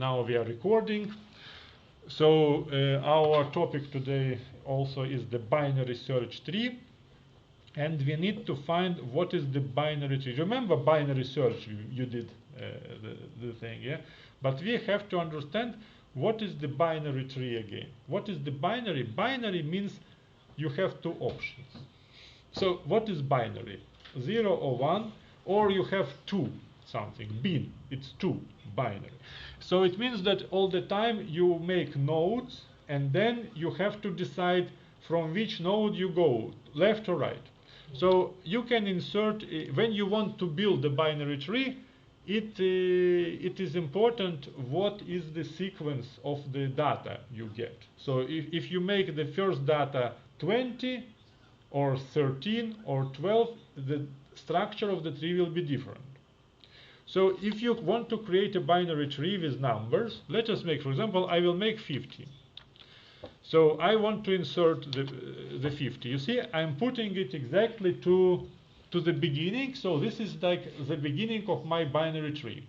now we are recording. So our topic today also is the binary search tree, and we need to find what is the binary tree. Remember binary search, you did the thing, yeah? But we have to understand what is the binary tree again. What is the binary? Binary means you have two options. So what is binary? 0 or 1, or you have 2 something, bin, it's 2, binary. So it means that all the time you make nodes, and then you have to decide from which node you go, left or right. So you can insert, when you want to build a binary tree, it is important what is the sequence of the data you get. So if you make the first data 20, or 13 or 12, the structure of the tree will be different. So if you want to create a binary tree with numbers, let us make, for example, I will make 50. So I want to insert the 50. You see, I'm putting it exactly to the beginning. So this is like the beginning of my binary tree.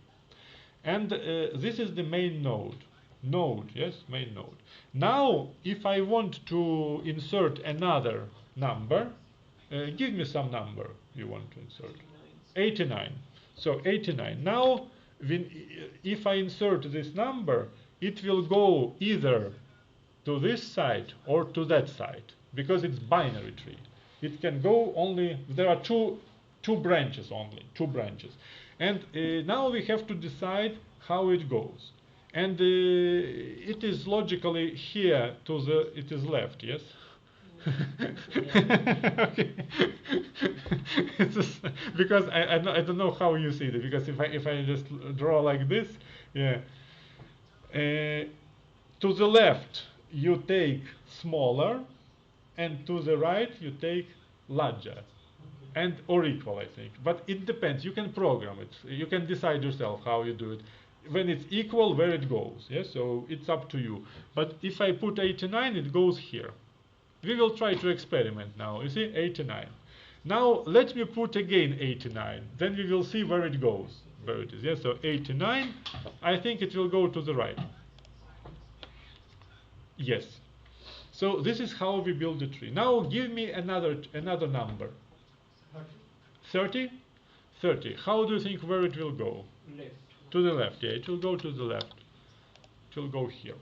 And this is the main node. Yes, main node. Now, if I want to insert another number, give me some number you want to insert. 89. So 89. Now, if I insert this number, it will go either to this side or to that side, because it's binary tree. It can go only, there are two branches only, two branches. And now we have to decide how it goes. And it is logically here to the, it is left, yes? Okay. Because I don't know how you see it, because if I just draw like this, yeah. To the left you take smaller, and to the right you take larger, and or equal, I think. But it depends. You can program it. You can decide yourself how you do it. When it's equal, where it goes. Yes, so it's up to you. But if I put 89, it goes here. We will try to experiment now. You see, 89. Now let me put again 89. Then we will see where it goes. Where it is. Yes, so 89. I think it will go to the right. Yes. So this is how we build the tree. Now give me another number. 30? 30. How do you think where it will go? Left. To the left, yeah, it will go to the left. It will go here.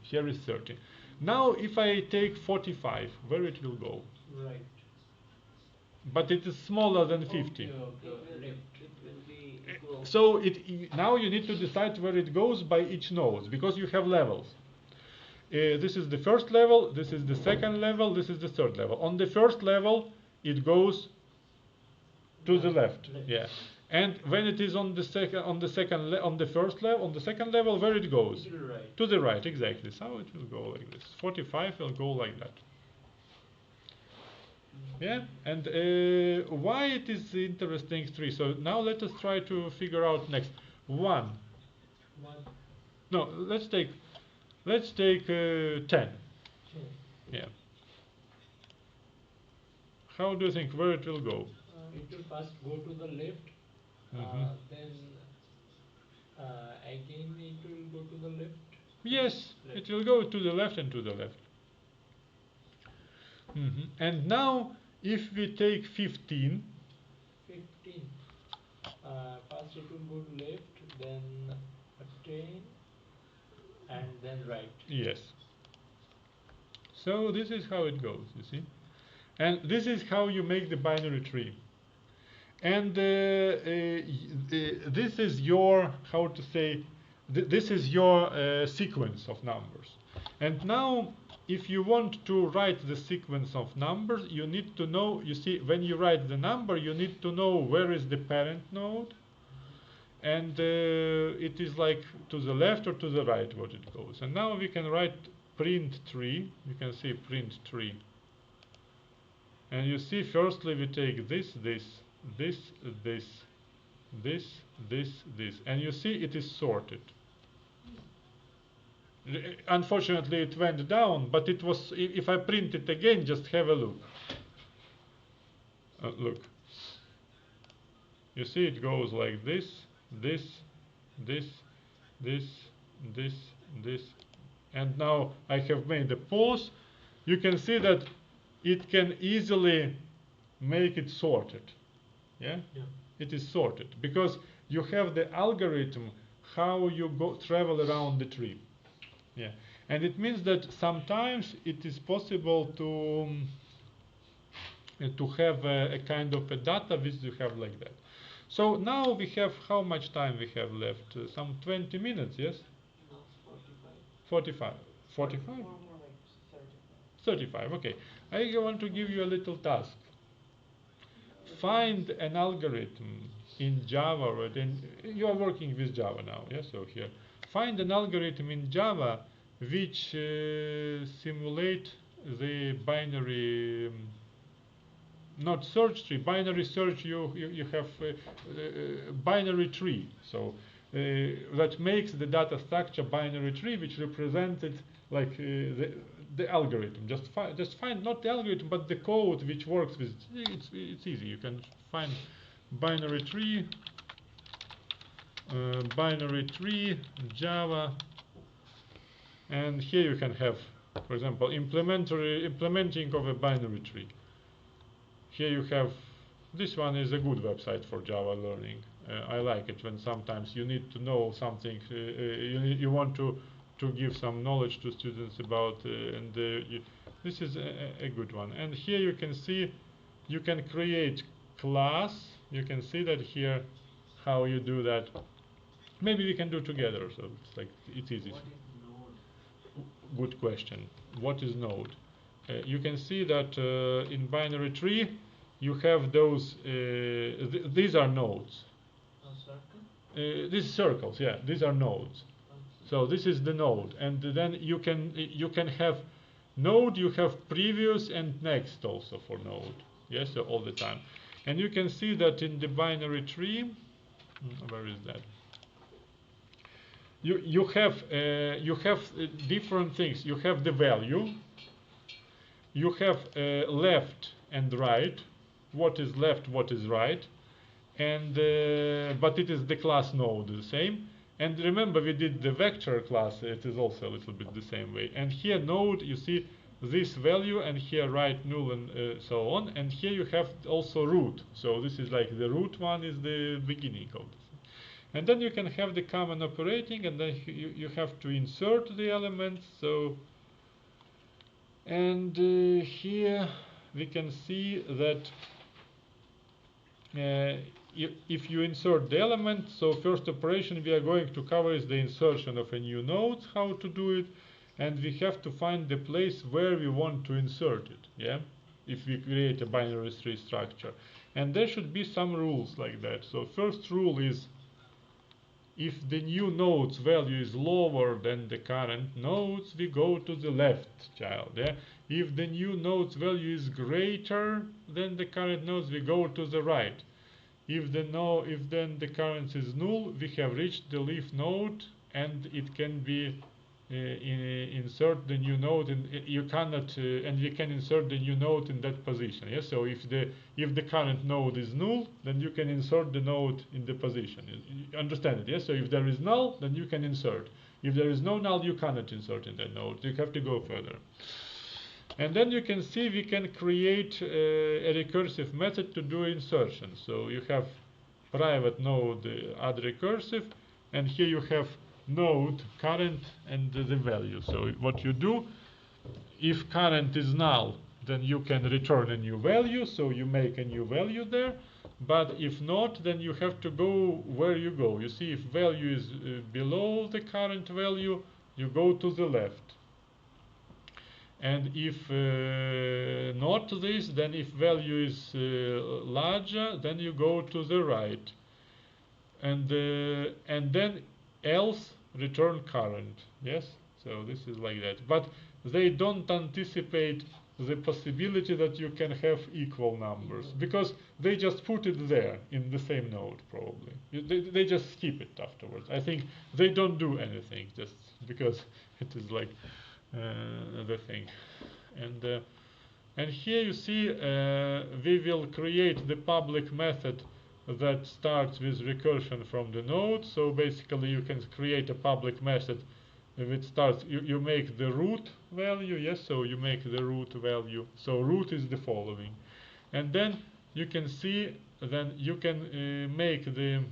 Here is 30. Now if I take 45, where it will go? Right. But it is smaller than 50. Okay. Left. It will be equal. So now you need to decide where it goes by each node, because you have levels. This is the first level, this is the second level, this is the third level. On the first level, it goes to the left. Yeah. And when it is on the second level, where it goes? To the right. To the right, exactly. So it will go like this. 45 will go like that. Yeah. And why it is interesting tree? So now let us try to figure out next. 1. No, let's take 10. Yeah. How do you think where it will go? It will first go to the left, then again it will go to the left. Yes, it will go to the left and to the left. And now, if we take 15. First it will go to left, then 10, and then right. Yes. So this is how it goes, you see. And this is how you make the binary tree. And this is your, how to say, this is your sequence of numbers. And now, if you want to write the sequence of numbers, you need to know, you see, when you write the number, you need to know where is the parent node. And it is like to the left or to the right what it goes. And now we can write print tree. You can see print tree. And you see, firstly we take this, and you see it is sorted. Unfortunately it went down, but it was, if I print it again, just have a look. Look. You see it goes like this, this, this, this, and now I have made a pause. You can see that it can easily make it sorted. Yeah? Yeah. It is sorted because you have the algorithm how you go travel around the tree. Yeah. And it means that sometimes it is possible to have a kind of a data which you have like that. So now we have, how much time we have left? Some 20 minutes, yes? No, 45. 45. 45? More like 35. 35, okay. I want to give you a little task. Find an algorithm in Java, or then you are working with Java now, yes? So here, find an algorithm in Java which simulate the binary, not search tree, binary search. You have binary tree. So that makes the data structure binary tree, which represented like the algorithm. Just find not the algorithm, but the code which works with. It's easy. You can find binary tree, Java, and here you can have, for example, implementing of a binary tree. Here you have, this one is a good website for Java learning. I like it when sometimes you need to know something, you want to give some knowledge to students about, this is a good one. And here you can see, you can create class. You can see that here, how you do that. Maybe we can do together, so it's like, it's easy. What is node? Good question. What is node? You can see that in binary tree you have those, these are nodes. A circle? These circles, yeah, these are nodes. So this is the node, and then you can have node, you have previous and next also for node. Yes, so all the time. And you can see that in the binary tree, where is that? You have different things. You have the value. You have left and right. What is left? What is right? And but it is the class node the same. And remember, we did the vector class. It is also a little bit the same way. And here node, you see this value, and here right null, and so on. And here you have also root. So this is like the root one is the beginning of this. And then you can have the common operating, and then you have to insert the elements. So, and here we can see that if you insert the element, so first operation we are going to cover is the insertion of a new node, how to do it, and we have to find the place where we want to insert it, yeah, if we create a binary tree structure. And there should be some rules like that. So first rule is, if the new node's value is lower than the current nodes, we go to the left child. Yeah? If the new node's value is greater than the current nodes, we go to the right. If then the current is null, we have reached the leaf node, and it can be insert the new node, and you cannot, and we can insert the new node in that position. Yes, so if the current node is null, then you can insert the node in the position. You understand it? Yes. So if there is null, then you can insert. If there is no null, you cannot insert in that node. You have to go further. And then you can see we can create a recursive method to do insertion. So you have private node add recursive, and here you have node current and the value. So what you do, if current is null, then you can return a new value, so you make a new value there. But if not, then you have to go where you go. You see, if value is below the current value, you go to the left. And if not this, then if value is larger, then you go to the right. And then else return current. Yes, so this is like that. But they don't anticipate the possibility that you can have equal numbers, because they just put it there in the same node probably. They just skip it afterwards. I think they don't do anything just because it is like the thing. And here you see we will create the public method that starts with recursion from the node. So basically you can create a public method. If it starts, you make the root value, yes, so you make the root value. So root is the following. And then you can see, then you can make the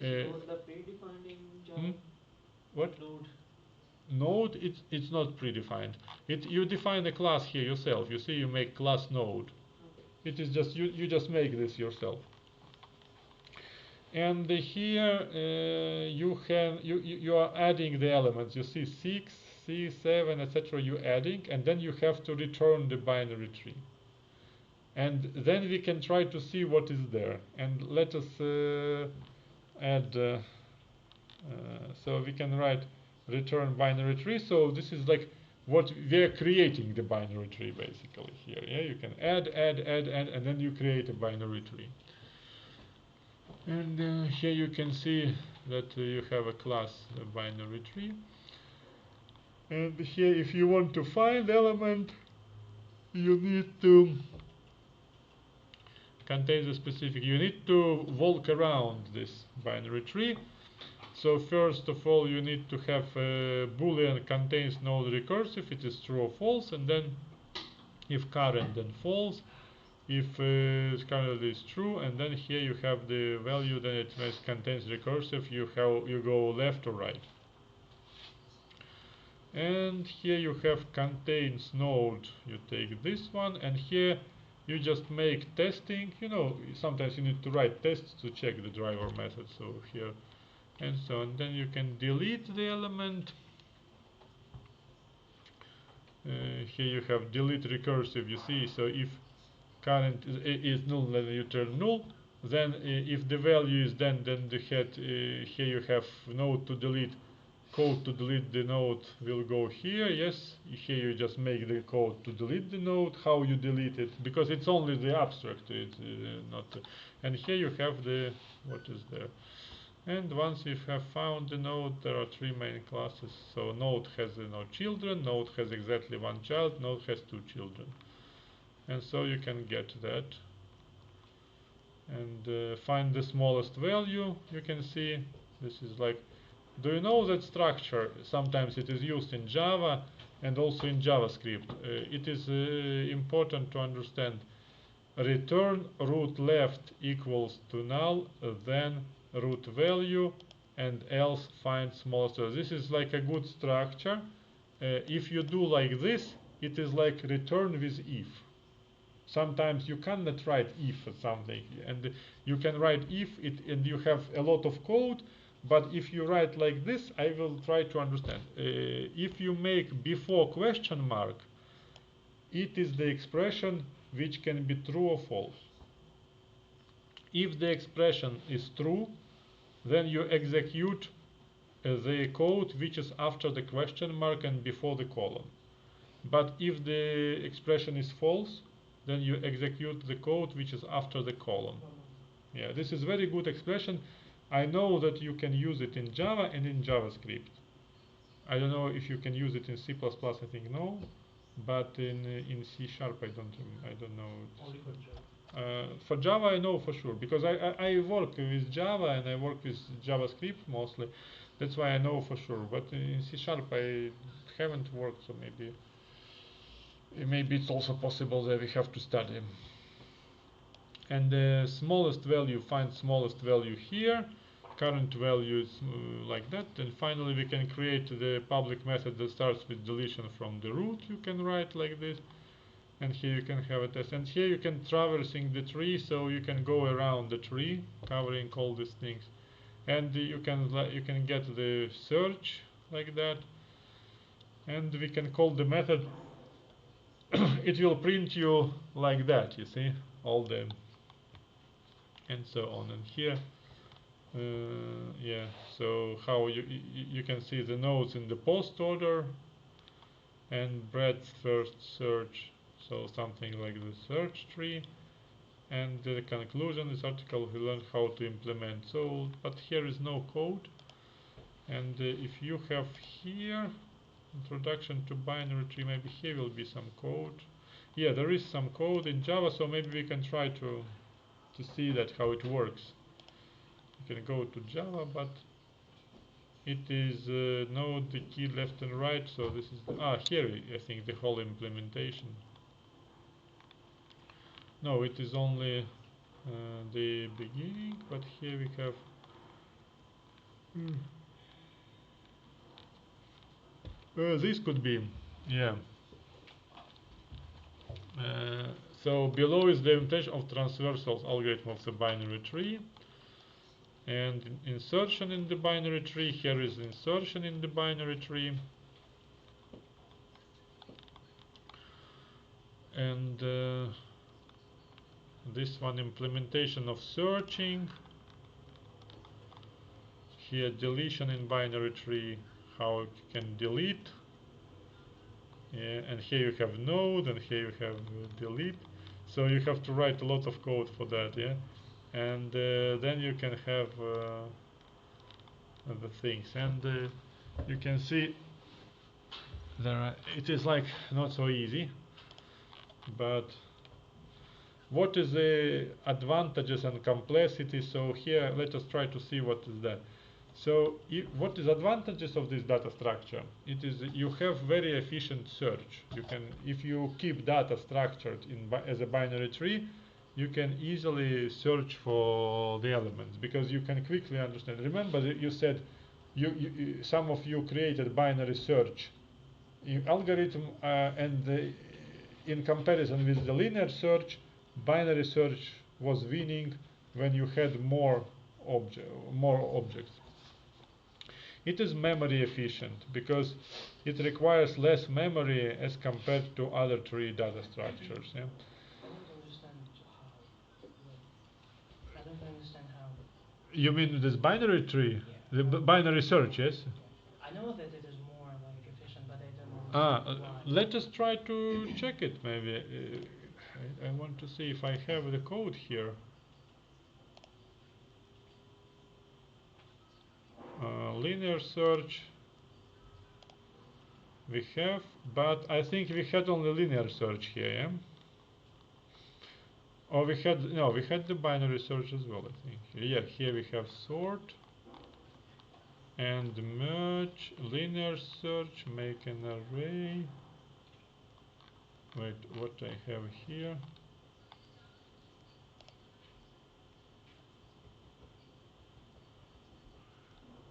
Is node the predefined in Java? what? Node. Node, it's not predefined. You define a class here yourself. You see, you make class node. Okay. It is just you just make this yourself. And here you are adding the elements. You see 6, C7, etc. You adding, and then you have to return the binary tree. And then we can try to see what is there. And let us add. So we can write return binary tree. So this is like what we are creating, the binary tree basically here. Yeah, you can add, and then you create a binary tree. And here you can see that you have a class binary tree. And here, if you want to find element, you need to contain the specific. You need to walk around this binary tree. So first of all, you need to have a boolean contains node recursive. It is true or false, and then if current, then false. If current is true, and then here you have the value, then it contains recursive. You go left or right. And here you have contains node. You take this one, and here you just make testing. You know, sometimes you need to write tests to check the driver method. So here and so on. Then you can delete the element. Here you have delete recursive. You see, so if current is null, then you turn null. Then if the value is then the head, here you have node to delete, code to delete the node will go here. Yes, here you just make the code to delete the node. How you delete it, because it's only the abstract, it's not. And here you have the what is there. And once you have found the node, there are three main classes. So node has no children, node has exactly one child, node has two children. And so you can get that. And find the smallest value. You can see this is like, do you know that structure? Sometimes it is used in Java and also in JavaScript. It is important to understand. Return root left equals to null, then root value, and else find smallest value. This is like a good structure. If you do like this, it is like return with if. Sometimes you cannot write if something, and you can write if it, and you have a lot of code. But if you write like this, I will try to understand. If you make before question mark, it is the expression which can be true or false. If the expression is true, then you execute the code which is after the question mark and before the colon. But if the expression is false, then you execute the code which is after the colon. Yeah, this is very good expression. I know that you can use it in Java and in JavaScript. I don't know if you can use it in C++. I think no, but in C# I don't know. Only for Java. For Java I know for sure, because I work with Java and I work with JavaScript mostly. That's why I know for sure. But in C# I haven't worked, so maybe it's also possible that we have to study. And the smallest value, find smallest value here. Current value is like that. And finally we can create the public method that starts with deletion from the root. You can write like this. And here you can have a test. And here you can traversing the tree, so you can go around the tree, covering all these things. And you can get the search like that. And we can call the method. It will print you like that, you see, all the and so on. And here yeah, so how you can see the nodes in the post order and breadth first search, so something like the search tree. And the conclusion, this article we learned how to implement. So but here is no code. And if you have here introduction to binary tree, maybe here will be some code. Yeah, there is some code in Java, so maybe we can try to to see that how it works. You can go to Java, but it is node the key left and right. So this is here I think the whole implementation. No, it is only the beginning, but here we have. This could be, yeah. So below is the implementation of transversal algorithm of the binary tree, and insertion in the binary tree. Here is insertion in the binary tree, and this one implementation of searching. Here deletion in binary tree, how you can delete. And here you have node, and here you have delete. So you have to write a lot of code for that, yeah. And then you can have the things, and you can see it is like not so easy. But what is the advantages and complexity? So here let us try to see what is that. So what is advantages of this data structure? It is you have very efficient search. You can, if you keep data structured as a binary tree, you can easily search for the elements, because you can quickly understand. Remember that you said some of you created binary search algorithm, and in comparison with the linear search, binary search was winning when you had more objects. It is memory efficient because it requires less memory as compared to other tree data structures. Yeah? I don't understand how. I don't understand how. You mean this binary tree? Yeah. The binary search, yes? Yeah. I know that it is more like efficient, but I don't understand why. Let us try to check it maybe. I want to see if I have the code here. Linear search we have, but I think we had only linear search here, yeah? Or we had the binary search as well, I think. Yeah, here we have sort and merge, linear search, make an array. Wait, what I have here?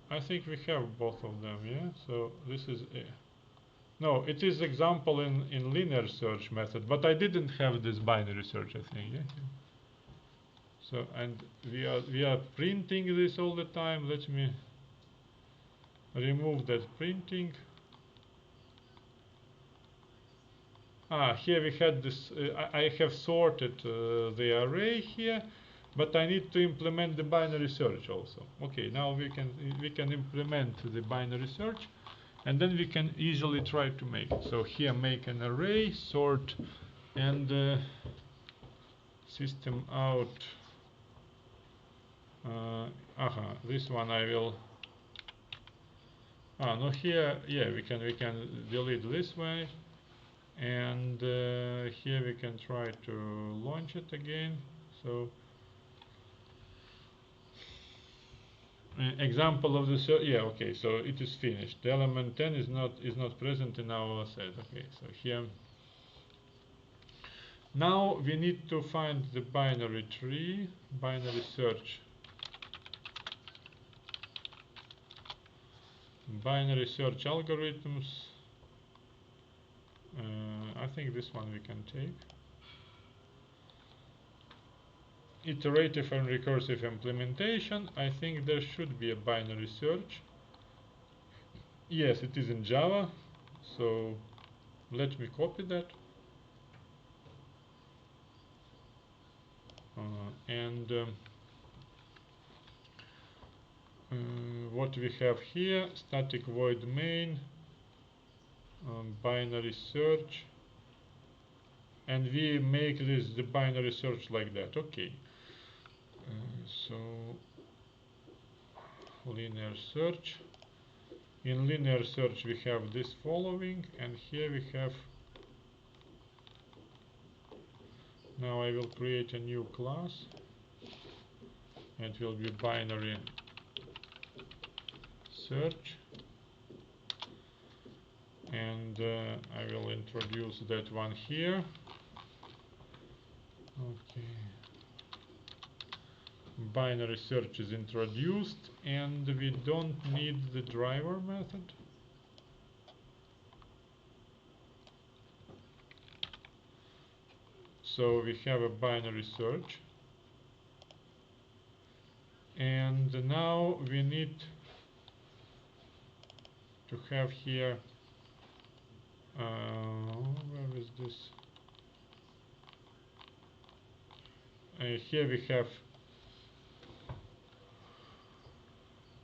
I think we have both of them, yeah? So this is no, it is example in linear search method, but I didn't have this binary search, I think, yeah? So, and we are printing this all the time. Let me remove that printing. Here we had this. I have sorted the array here, but I need to implement the binary search also. Okay, now we can implement the binary search, and then we can easily try to make it. So here make an array, sort, and system out. This one I will. No, here, yeah, we can delete this way, and here we can try to launch it again. So example of the okay, so it is finished. The element 10 is not present in our set. Okay, so here now we need to find the binary tree, binary search. Binary search algorithms. I think this one we can take. Iterative and recursive implementation. I think there should be a binary search. Yes, it is in Java. So let me copy that. And what we have here, static void main, binary search, and we make this the binary search like that. Okay, so linear search. In linear search we have this following, and here we have, now I will create a new class. It will be binary search, and I will introduce that one here. Okay, binary search is introduced, and we don't need the driver method. So we have a binary search, and now we need to have here where is this? Here we have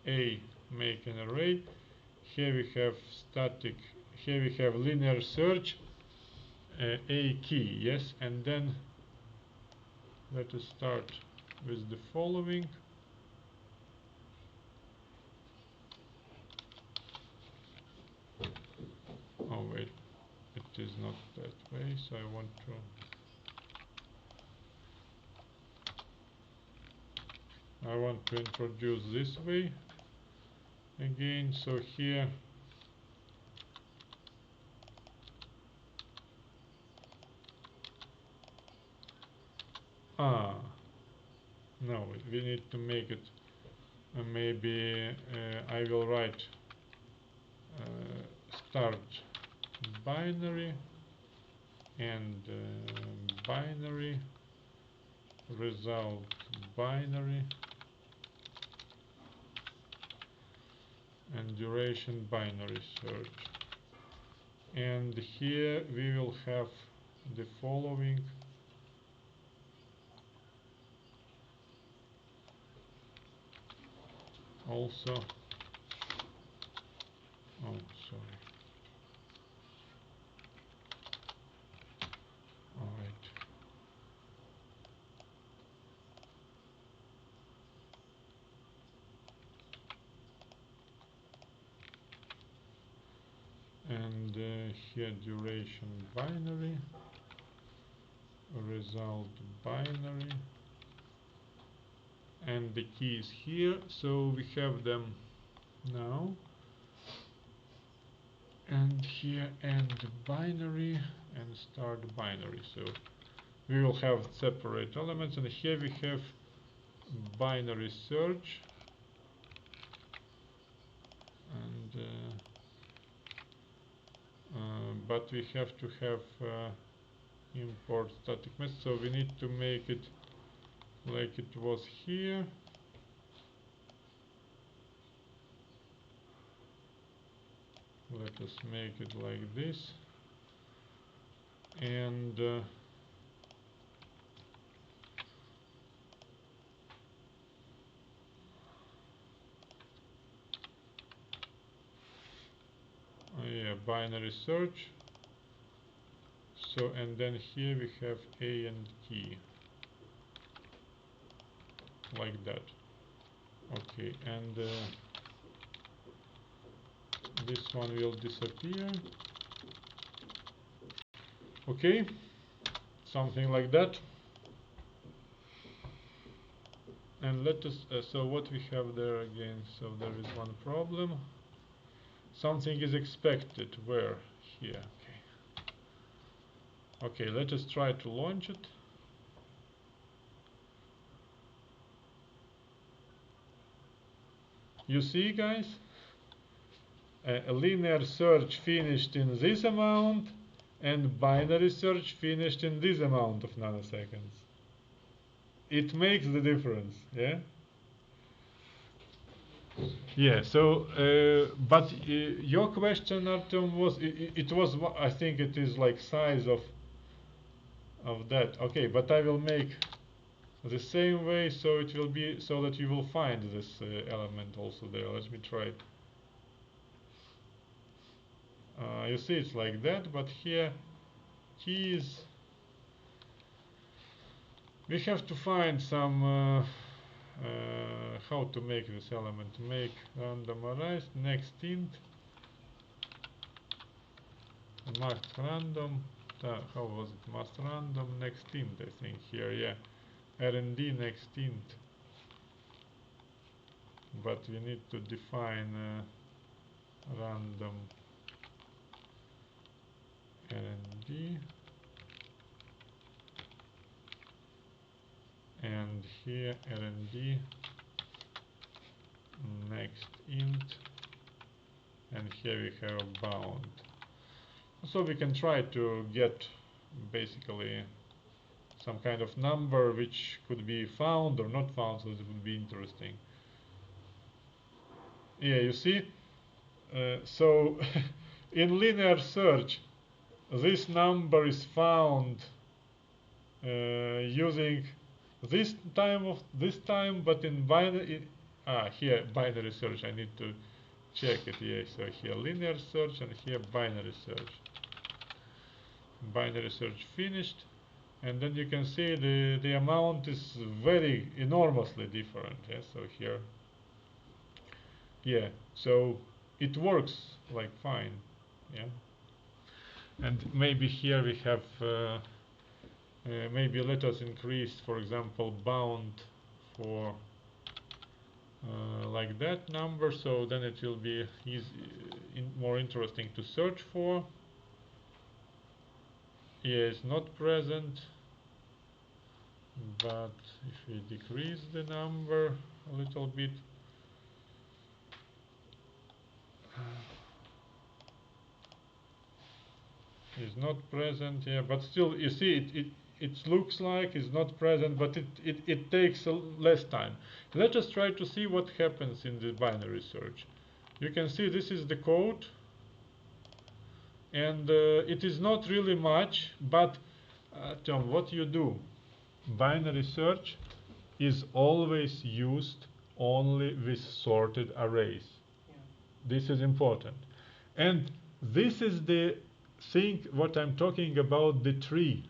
a make an array. Here we have static. Here we have linear search, a key, yes, and then let us start with the following. Oh wait, it is not that way, so I want to introduce this way again. So here no, we need to make it maybe I will write start binary and binary result binary and duration binary search, and here we will have the following. Also, oh sorry, all right, and here duration binary, result binary, and the key is here, so we have them now, and here end binary and start binary. So we will have separate elements, and here we have binary search, and but we have to have import static method, so we need to make it like it was here. Let us make it like this, and yeah, binary search. So, and then here we have a and key like that. Okay, and this one will disappear. Okay, something like that. And let us so what we have there again, so there is one problem. Something is expected. Where? Here. Okay, let us try to launch it. You see, guys, a linear search finished in this amount and binary search finished in this amount of nanoseconds. It makes the difference, yeah? Yeah, so, but your question, Artem, was, it was, I think it is like size of that. Okay, but I will make the same way, so it will be, so that you will find this element also there. Let me try. You see it's like that, but here keys, we have to find some how to make this element. Make randomized next int must random, how was it, must random next int, I think here, yeah, rnd next int, but we need to define random RND, and here RND next int, and here we have a bound. So we can try to get basically some kind of number which could be found or not found, so it would be interesting. Yeah, you see, so in linear search this number is found using this time, but in binary, here binary search, I need to check it. Yeah, so here linear search and here binary search. Binary search finished, and then you can see the amount is very enormously different. Yeah, so here, yeah, so it works like fine. Yeah, and maybe here we have maybe let us increase, for example, bound for like that number, so then it will be more interesting to search for. Yeah, it's not present, but if we decrease the number a little bit, is not present. Yeah, but still, you see, it looks like it's not present, but it takes less time. Let us try to see what happens in the binary search. You can see this is the code, and it is not really much, but Tom, what you do? Binary search is always used only with sorted arrays. Yeah. This is important. And this is the thing what I'm talking about, the tree.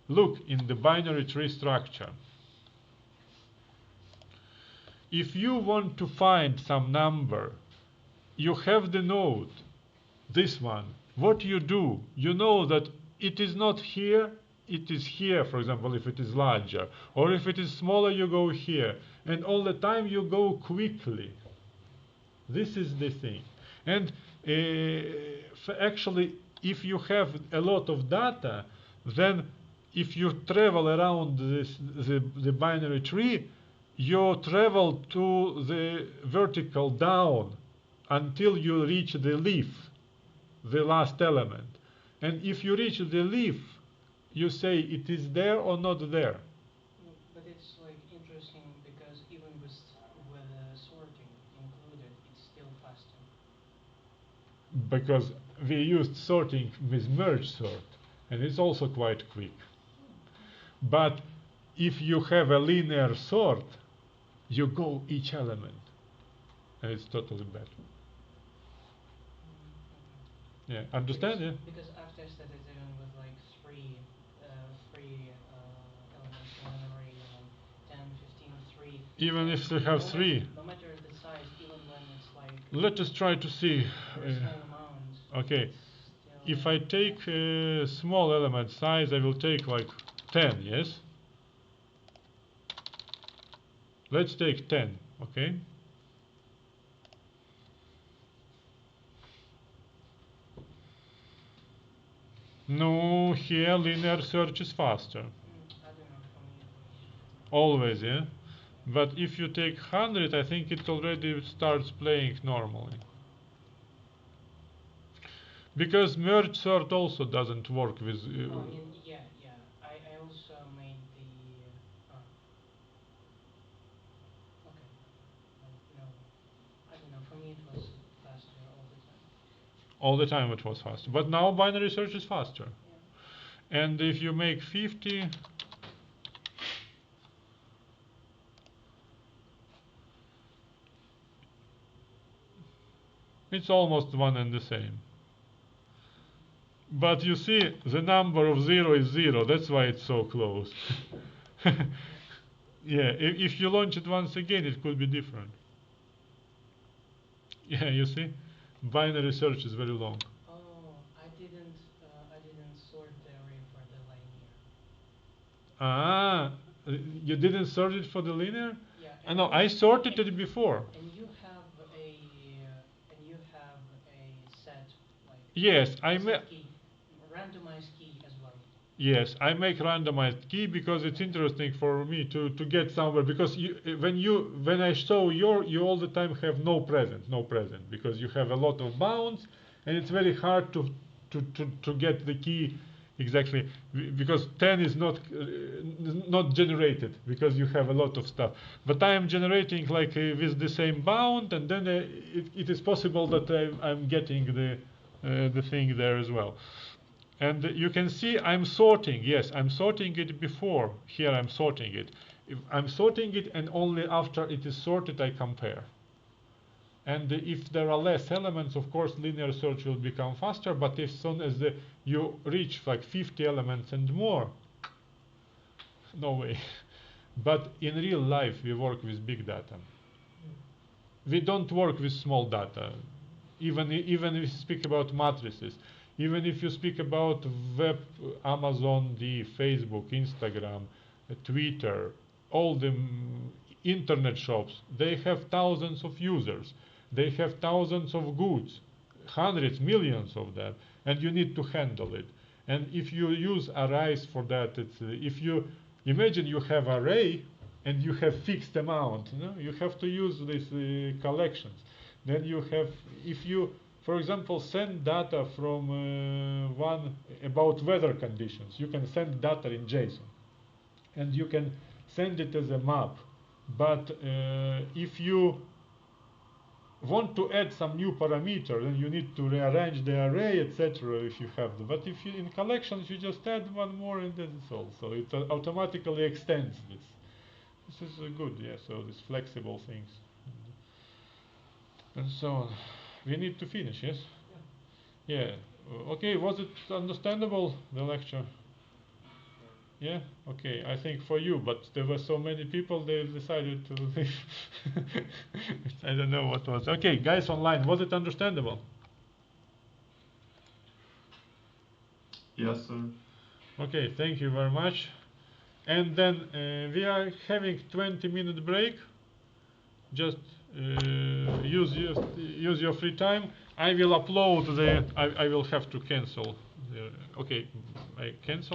Look in the binary tree structure. If you want to find some number, you have the node, this one. What you do, you know that it is not here, it is here, for example, if it is larger. Or if it is smaller, you go here. And all the time you go quickly. This is the thing. And actually, if you have a lot of data, then if you travel around the binary tree, you travel to the vertical down until you reach the leaf, the last element. And if you reach the leaf, you say it is there or not there. But it's like interesting because even with sorting included, it's still faster. Because we used sorting with merge sort, and it's also quite quick. But if you have a linear sort, you go each element, and it's totally bad. Okay. Yeah, understand? Because, Yeah. because I've tested it even with like three elements in an array, you know, 10, 15, 3. Even and if you have no three. no matter the size, even when it's like Let us try to see. very small amount. Okay, It's if I still take a small element size, I will take like 10, yes? Let's take 10, okay? No, here linear search is faster. I don't know, for me it was Always, yeah? But if you take 100, I think it already starts playing normally. Because merge sort also doesn't work with... yeah. I also made the okay. No, I don't know. For me, it was faster all the time. all the time it was faster. But now binary search is faster. Yeah. And if you make 50... it's almost one and the same. But you see, the number of 0 is 0. That's why it's so close. Yeah, if you launch it once again, it could be different. Yeah, you see, binary search is very long. Oh, I didn't sort the array for the linear. Ah, you didn't sort it for the linear? Yeah, I know, I sorted it before. And you have a set like Yes, I set key, randomized key as well. Yes, I make randomized key because it's interesting for me to get somewhere, because when I show you all the time have no present because you have a lot of bounds, and it's very hard to get the key exactly, because 10 is not generated because you have a lot of stuff. But I am generating like with the same bound, and then it is possible that I'm getting the thing there as well. And you can see I'm sorting. Yes, I'm sorting it before. Here I'm sorting it. If I'm sorting it, and only after it is sorted I compare. And if there are less elements, of course linear search will become faster, but as soon as you reach like 50 elements and more, no way. But in real life we work with big data. We don't work with small data. Even if we speak about matrices, even if you speak about web, Amazon, the Facebook, Instagram, Twitter, all the internet shops, they have thousands of users. They have thousands of goods, hundreds, millions of them, and you need to handle it. And if you use arrays for that, if you imagine you have array and you have fixed amount, you have to use these collections. Then you have, if you, for example, send data from one about weather conditions, you can send data in JSON, and you can send it as a map. But if you want to add some new parameter, then you need to rearrange the array, etc. if you have them. But if you in collections, you just add one more and that's all. So it automatically extends this. This is good, yeah. So these flexible things and so on. We need to finish, yes? Yeah. Okay. Was it understandable, the lecture? Yeah. Okay. I think for you, but there were so many people, they decided to leave. I don't know what was. Okay, guys online, was it understandable? Yes, sir. Okay. Thank you very much. And then we are having 20-minute break. Just use your free time. I will upload I will have to cancel. Okay, I cancel.